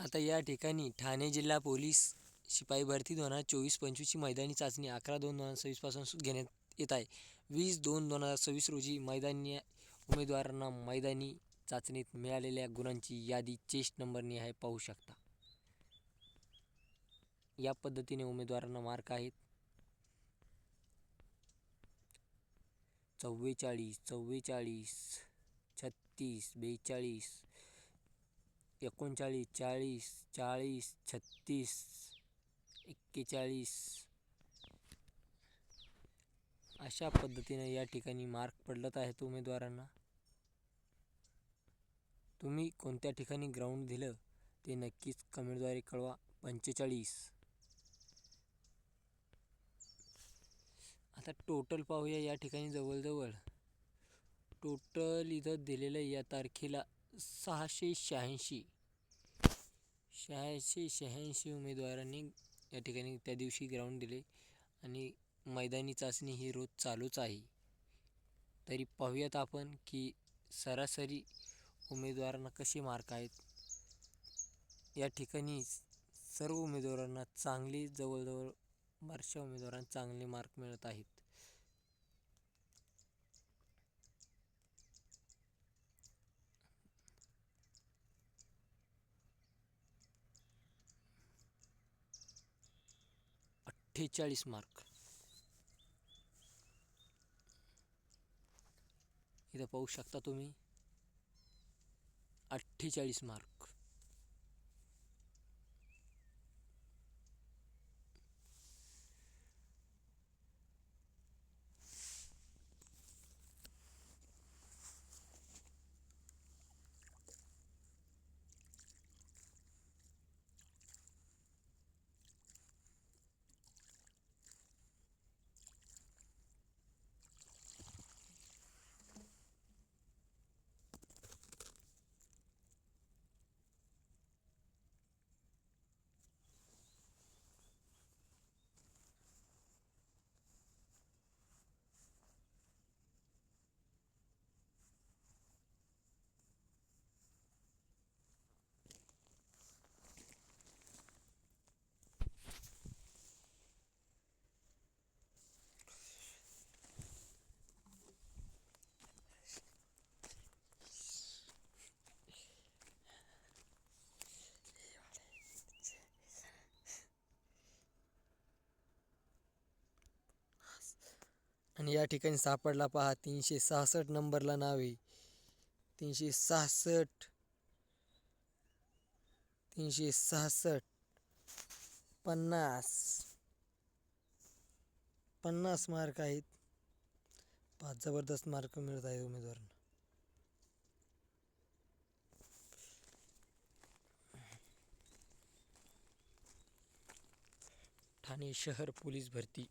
आता या ठिकाणी ठाणे जिल्हा पोलीस शिपाई भरती 2024-25ची मैदानी चाचणी 11/2/2026 पासून घेण्यात येत आहे. 20/2/2026 रोजी मैदानी उमेदवारांना मैदानी चाचणीत मिळालेल्या गुणांची यादी चेस्ट नंबरने आहे, पाहू शकता. या पद्धतीने उमेदवारांना मार्क आहेत. 44, 44, 36, 42, 39, 40, 40, 36, 41. अशा पद्धतीने या ठिकाणी मार्क पडत आहेत उमेदवारांना. तुम्ही कोणत्या ठिकाणी ग्राउंड दिलं ते नक्कीच कमेंटद्वारे कळवा. 45. आता टोटल पाहूया. या ठिकाणी जवळजवळ टोटल इथं दिलेलं या तारखेला 686 उमेदवारांनी या ठिकाणी त्या दिवशी ग्राउंड दिले आणि मैदानी चाचणी ही रोज चालूच आहे. तरी पाहूयात आपण की सरासरी उमेदवारांना कसे मार्क आहेत. या ठिकाणी सर्व उमेदवारांना चांगले, जवळजवळ बऱ्याचशा उमेदवारांना चांगले मार्क मिळत आहेत. -48 मार्क. इथं पाहू शकता तुम्ही 48 मार्क. आणि या ठिकाणी सापडला पहा 366 नंबरला नाव आहे. 366, 366, 50 मार्क आहेत. 5 जबरदस्त मार्क मिळत आहेत उमेदवारांना. ठाणे शहर पोलीस भरती